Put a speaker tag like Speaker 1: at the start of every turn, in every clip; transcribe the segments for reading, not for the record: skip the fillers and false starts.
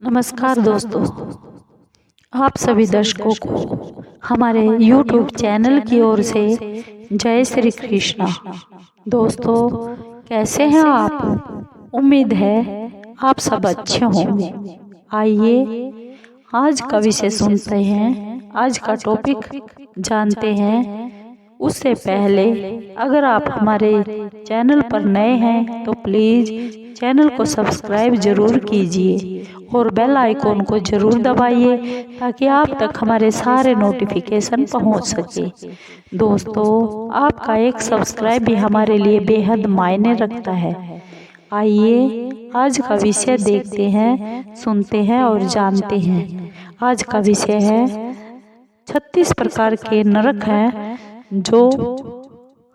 Speaker 1: नमस्कार दोस्तों, आप सभी दर्शकों को हमारे YouTube चैनल की ओर से जय श्री कृष्णा। दोस्तों, कैसे हैं आप? उम्मीद है आप सब अच्छे होंगे। आइए आज का विषय सुनते हैं, आज का टॉपिक जानते हैं। उससे पहले अगर आप हमारे चैनल पर नए हैं तो प्लीज़ चैनल को सब्सक्राइब जरूर कीजिए और बेल आइकॉन को जरूर दबाइए ताकि आप तक हमारे सारे नोटिफिकेशन पहुंच सके। दोस्तों, आपका एक सब्सक्राइब भी हमारे लिए बेहद मायने रखता है। आइए आज का विषय देखते हैं, सुनते हैं और जानते हैं। आज का विषय है 36 प्रकार के नरक हैं जो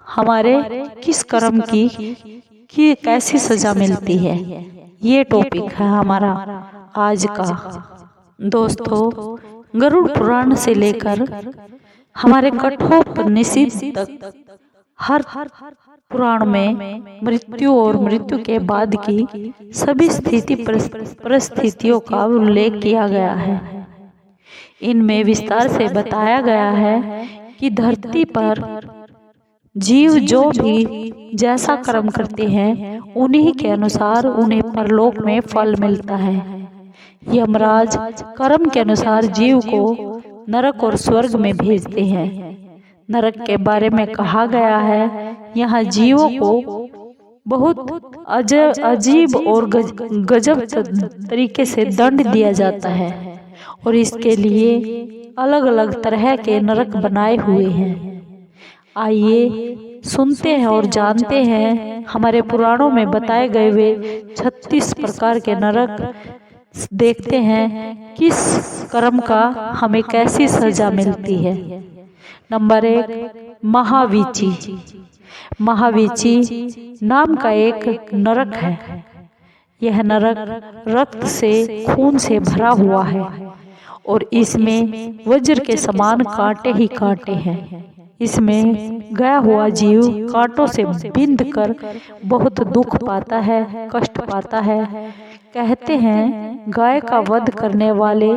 Speaker 1: हमारे किस कर्म की कैसी सजा मिलती है। ये टॉपिक है हमारा आज का। दोस्तों, गरुड़ पुराण से लेकर हमारे कठोपनिषद तक हर पुराण में मृत्यु और मृत्यु के बाद की सभी स्थिति परिस्थितियों का उल्लेख किया गया है। इनमें विस्तार से बताया गया है कि धरती पर जीव जो भी जैसा कर्म करते हैं उन्हीं के अनुसार उन्हें परलोक में फल मिलता है। यमराज कर्म के अनुसार जीव को नरक और स्वर्ग में भेजते हैं। नरक के बारे में कहा गया है, यहाँ जीवों को बहुत अजीब और गजब तरीके से दंड दिया जाता है और इसके लिए अलग अलग तरह के नरक बनाए हुए हैं। आइए सुनते हैं और जानते हैं हमारे पुराणों में बताए गए वे 36 प्रकार के नरक। देखते हैं किस कर्म का हमें कैसी सजा मिलती है। नंबर 1, महावीची। महावीची नाम का एक नरक है। यह नरक रक्त से खून से भरा हुआ है और इसमें वज्र के समान कांटे ही कांटे हैं। इसमें गया हुआ जीव कांटों से बिंध कर बहुत दुख पाता है, कष्ट पाता है। कहते हैं गाय का वध करने वाले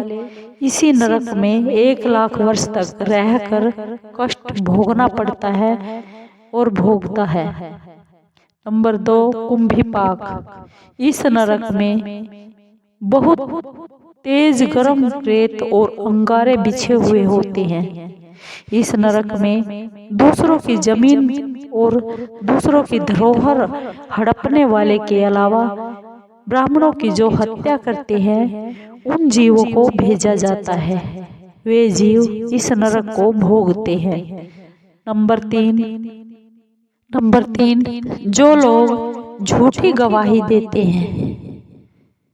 Speaker 1: इसी नरक में 1 लाख वर्ष तक रहकर कष्ट भोगना पड़ता है और भोगता है। नंबर 2, कुंभीपाक। इस नरक में बहुत तेज गर्म रेत और अंगारे बिछे हुए होते हैं। इस नरक में दूसरों की जमीन और दूसरों की धरोहर हड़पने वाले के अलावा ब्राह्मणों की जो हत्या करते हैं उन जीवों को भेजा जाता है। वे जीव इस नरक को भोगते हैं। नंबर 3, जो लोग झूठी गवाही देते हैं।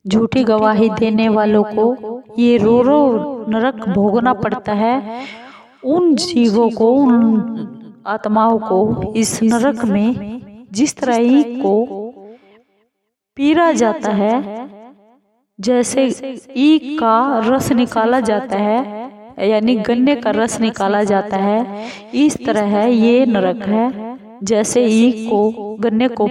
Speaker 1: झूठी गवाही देने वालों को ये रो नरक भोगना पड़ता है। उन जीवों को, उन आत्माओं को इस नरक में जिस तरह ईख को पीरा जाता है, जैसे ईख का रस निकाला जाता है यानी गन्ने का रस निकाला जाता है, इस तरह है ये नरक है। जैसे ईख को, गन्ने को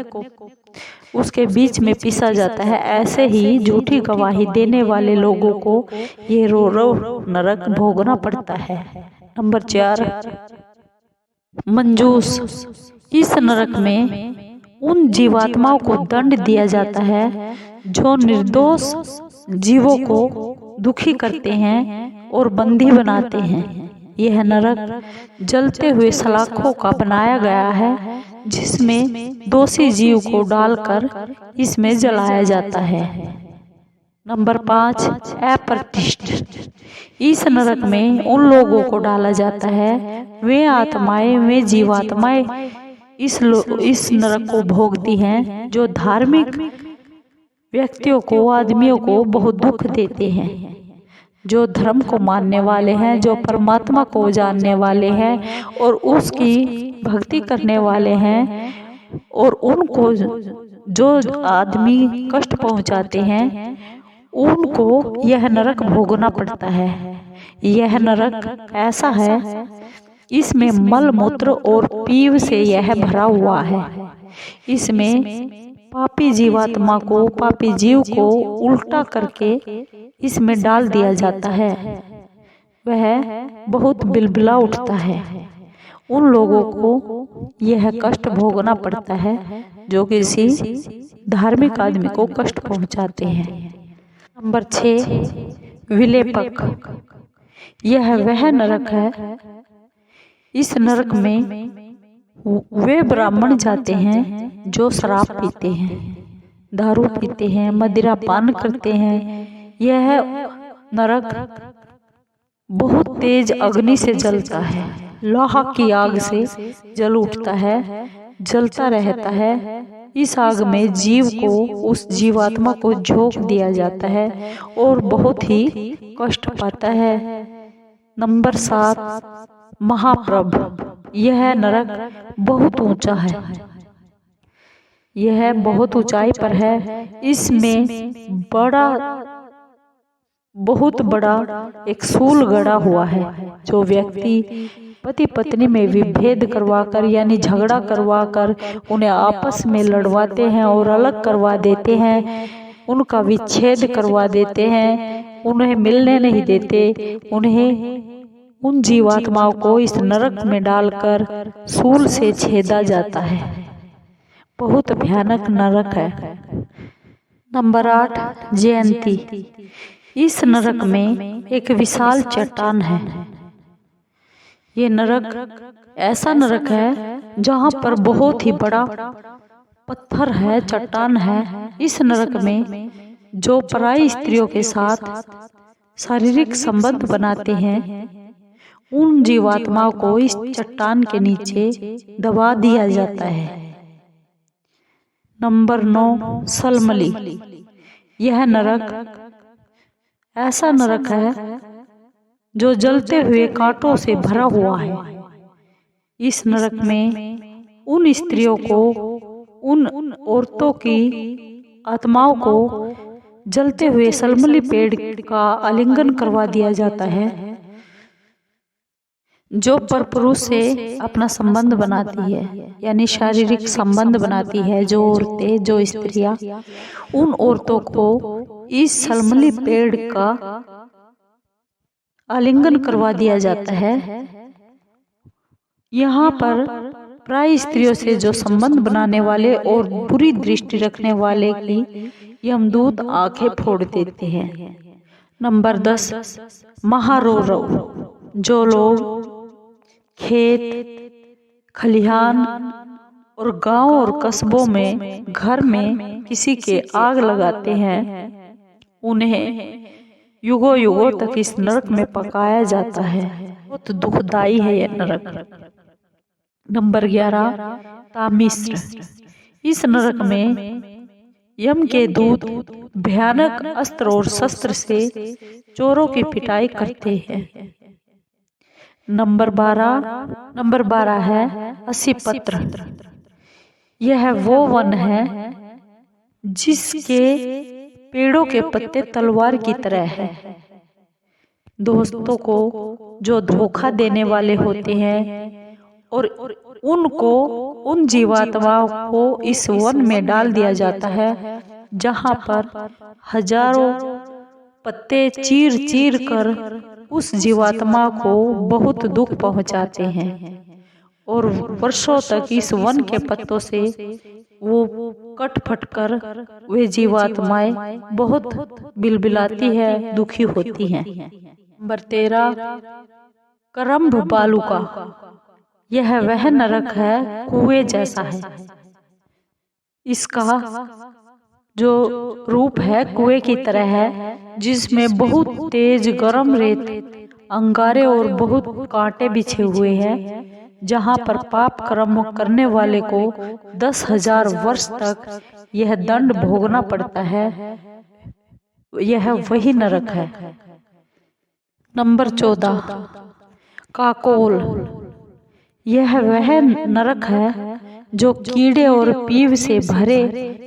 Speaker 1: उसके बीच में पीसा जाता है, ऐसे ही झूठी गवाही देने वाले लोगों को ये रो नरक भोगना पड़ता है। नंबर 4, मंजूस। इस नरक में उन जीवात्माओं को दंड दिया जाता है जो निर्दोष जीवों को दुखी करते हैं और बंदी बनाते हैं। यह नरक जलते हुए सलाखों का बनाया गया है जिसमें दोषी जीव को डालकर इसमें जलाया जाता है। नंबर 5, अप्रतिष्ठित। इस नरक में उन लोगों को डाला जाता है, वे आत्माएं, वे जीवात्माएं इस नरक को भोगती हैं जो धार्मिक व्यक्तियों को, आदमियों को बहुत दुख देते हैं। जो धर्म को मानने वाले हैं, जो परमात्मा को जानने वाले हैं और उसकी भक्ति करने वाले हैं, और उनको जो आदमी कष्ट पहुंचाते हैं उनको यह नरक भोगना पड़ता है। यह नरक ऐसा है, इसमें मल मूत्र और पीव से यह भरा हुआ है। इसमें पापी जीवात्मा को, पापी जीव को उल्टा करके इसमें डाल दिया जाता है। वह बहुत बिलबिला उठता है। उन लोगों को यह कष्ट भोगना पड़ता है जो किसी धार्मिक आदमी को कष्ट पहुंचाते हैं। नंबर 6, विलेपक। यह वह नरक है। इस नरक में वे ब्राह्मण जाते हैं जो शराब पीते हैं, दारू पीते हैं, मदिरा पान करते हैं। यह नरक बहुत तेज अग्नि से जलता है, लोहा की आग से जल उठता है, जलता रहता है। इस आग में जीव को, उस जीवात्मा को झोंक दिया जाता है और बहुत ही कष्ट पाता है। नंबर 7, महाप्रभ। यह नरक बहुत ऊंचा है। यह बहुत ऊंचाई पर है। इसमें बहुत बड़ा एक सूल गड़ा हुआ है। जो व्यक्ति पति पत्नी में विभेद करवाकर यानी झगड़ा करवाकर उन्हें आपस में लड़वाते हैं और अलग करवा देते हैं, उनका विच्छेद करवा देते हैं, उन्हें मिलने नहीं देते, उन जीवात्माओं को इस नरक में डालकर सूल से छेदा जाता है। बहुत भयानक नरक है। नंबर 8, जयंती। इस नरक में एक विशाल चट्टान है। ये नरक ऐसा नरक है जहाँ पर बहुत ही बड़ा पत्थर है, चट्टान है। इस नरक में जो पराई स्त्रियों के साथ शारीरिक संबंध बनाते हैं, उन जीवात्माओं को इस चट्टान के नीचे दबा दिया जाता है। नंबर 9, सलमली। यह नरक ऐसा नरक है जो जलते हुए कांटों से भरा हुआ है। इस नरक में उन स्त्रियों को, उन औरतों की आत्माओं को जलते हुए सलमली पेड़ का आलिंगन करवा दिया जाता है। जो परपुरुष से अपना संबंध बनाती है, यानी शारीरिक संबंध बनाती है, जो औरतें, जो स्त्रियां, उन औरतों को इस सलमली पेड़ का आलिंगन करवा दिया जाता है। यहाँ पर प्राय स्त्रियों से जो संबंध बनाने वाले और बुरी दृष्टि रखने वाले की यमदूत आंखें फोड़ देते हैं। नंबर 10, महारौरव। जो लोग खेत, खलिहान और गांव और कस्बों में घर में किसी के आग लगाते हैं, उन्हें युगों युगों तक इस नरक में पकाया जाता है। बहुत दुखदाई है यह नरक। नंबर 11, तामिश्र। इस नरक में यम के दूत भयानक अस्त्र और शस्त्र से चोरों की पिटाई करते हैं। नंबर 12 है असीपत्र। यह वो वन है जिसके पेड़ों के पत्ते तलवार की तरह है। दोस्तों को जो धोखा देने वाले होते हैं और उनको, उन जीवात्माओं को इस वन में डाल दिया जाता है जहां पर हजारों पत्ते चीर चीर कर उस जीवात्मा को बहुत दुख पहुंचाते हैं और वर्षों तक इस वन के पत्तों से वो कट फट कर वे जीवात्माएं बहुत बिलबिलाती है, दुखी होती हैं। नंबर 13, करम्भ बालुका। यह वह नरक है, कुएं जैसा है। इसका जो रूप है कुएं की तरह है, जिसमें बहुत तेज गर्म रेत, अंगारे और बहुत कांटे बिछे हुए हैं, जहां पर पाप कर्म करने वाले को 10,000 वर्ष तक यह दंड भोगना पड़ता है। यह वही नरक है। नंबर 14, काकोल। यह वह नरक है जो कीड़े और पीव से भरे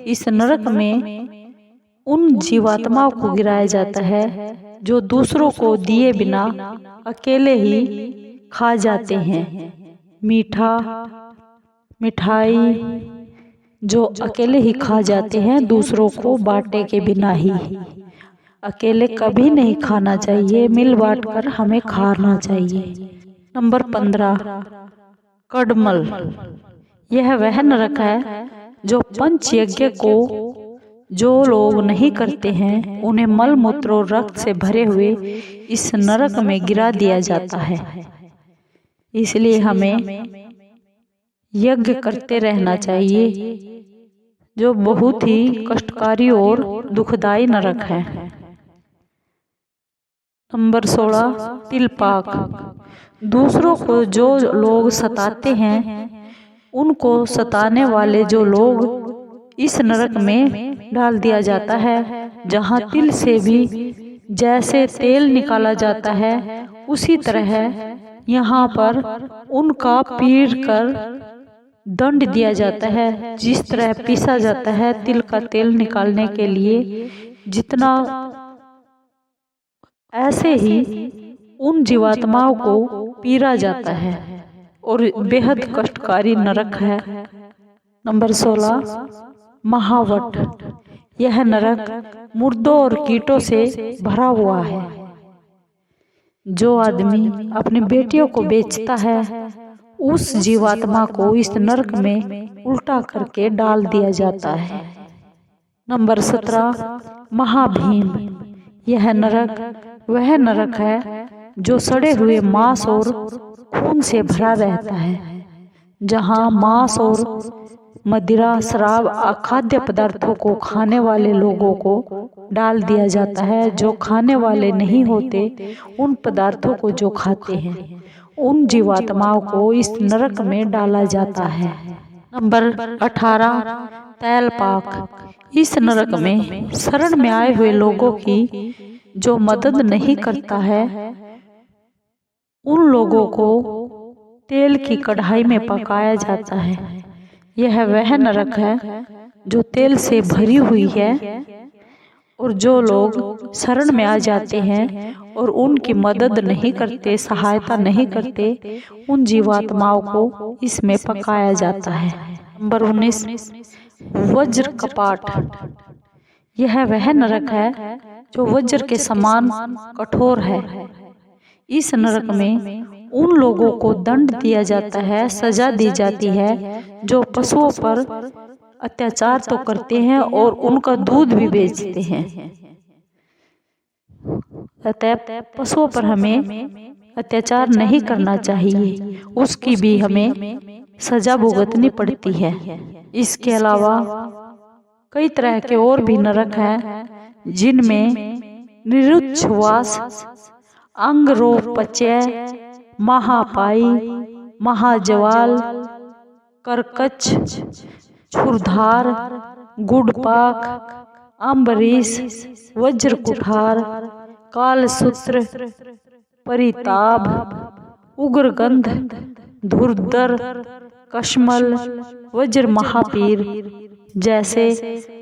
Speaker 1: इस नरक में उन जीवात्माओं को गिराया जाता है जो दूसरों को दिए बिना अकेले ही खा जाते हैं। मीठा, मिठाई, जो अकेले ही खा जाते हैं, दूसरों को बांटे के बिना ही। अकेले कभी नहीं खाना चाहिए, मिल बांट कर हमें खाना चाहिए। नंबर 15, कड़मल। यह वह नरक है जो पंच यज्ञ को जो लोग नहीं करते हैं, उन्हें मल मूत्र और रक्त से भरे हुए इस नरक में गिरा दिया जाता है। इसलिए हमें यज्ञ करते रहना चाहिए, जो बहुत ही कष्टकारी और दुखदायी नरक है। नंबर 16, तिलपाक। दूसरों को जो लोग सताते हैं, उनको सताने वाले जो लोग इस नरक में डाल दिया जाता है, जहाँ तिल से भी जैसे तेल निकाला जाता है, उसी तरह यहाँ पर उनका पीर कर दंड दिया जाता है। जिस तरह पीसा जाता है तिल का तेल निकालने के लिए, जितना ऐसे ही उन जीवात्माओं को पीरा जाता है और बेहद कष्टकारी नरक है। नंबर 16, महावट। यह नरक मुर्दों और कीटों से भरा हुआ है। जो आदमी अपनी बेटियों को बेचता है, उस जीवात्मा को इस नरक में उल्टा करके डाल दिया जाता है। नंबर 17, महाभीम। यह नरक वह नरक है जो सड़े हुए मांस और खून से भरा रहता है, जहाँ मांस और मदिरा, शराब, अखाद्य पदार्थों को खाने वाले लोगों को डाल दिया जाता है। जो खाने वाले नहीं होते, उन पदार्थों को जो खाते हैं, उन जीवात्माओं को इस नरक में डाला जाता है। नंबर 18, तैलपाक। इस नरक में शरण में आए हुए लोगों की जो मदद नहीं करता है, उन लोगों को तेल की कढ़ाई में पकाया जाता है। यह वह नरक है जो तेल से भरी हुई है, और जो लोग शरण में आ जाते हैं और उनकी मदद नहीं करते, सहायता नहीं करते, उन जीवात्माओं को इसमें पकाया जाता है। नंबर 19, वज्र कपाट। यह वह नरक है जो वज्र के समान कठोर है। इस नरक में उन लोगों को दंड दिया जाता है, सजा दी जाती है, जो पशुओं पर अत्याचार तो करते हैं और उनका दूध भी बेचते हैं। अतः पशुओं पर हमें अत्याचार नहीं करना चाहिए, उसकी भी हमें सजा भुगतनी पड़ती है। इसके अलावा कई तरह के और भी नरक हैं, जिनमें निरुच्छ्वास, अंगरोपचय, महापाई, महाज्वाल, करकच, छुरधार, गुड़पाक, अम्बरीश, वज्र कुठार, कालसूत्र, परिताप, उग्रगंध, धुर्धर, कश्मल, वज्र महापीर जैसे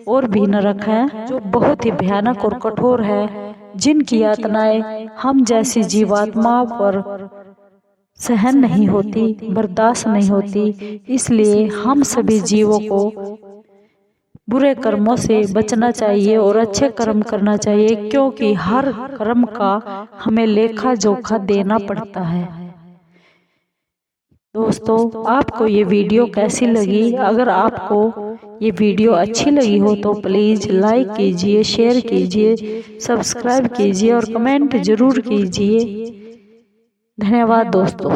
Speaker 1: और भी नरक हैं, जो बहुत ही भयानक और कठोर है, जिनकी यातनाएं हम जैसी जीवात्माओं पर सहन नहीं होती, बर्दाश्त नहीं होती। इसलिए हम सभी जीवों को बुरे कर्मों से बचना चाहिए और अच्छे कर्म करना चाहिए, क्योंकि हर कर्म का हमें लेखा जोखा देना पड़ता है। दोस्तों, आपको ये वीडियो कैसी लगी? अगर आपको ये वीडियो अच्छी लगी हो तो प्लीज़ लाइक कीजिए, शेयर कीजिए, सब्सक्राइब कीजिए और कमेंट जरूर कीजिए। धन्यवाद दोस्तों।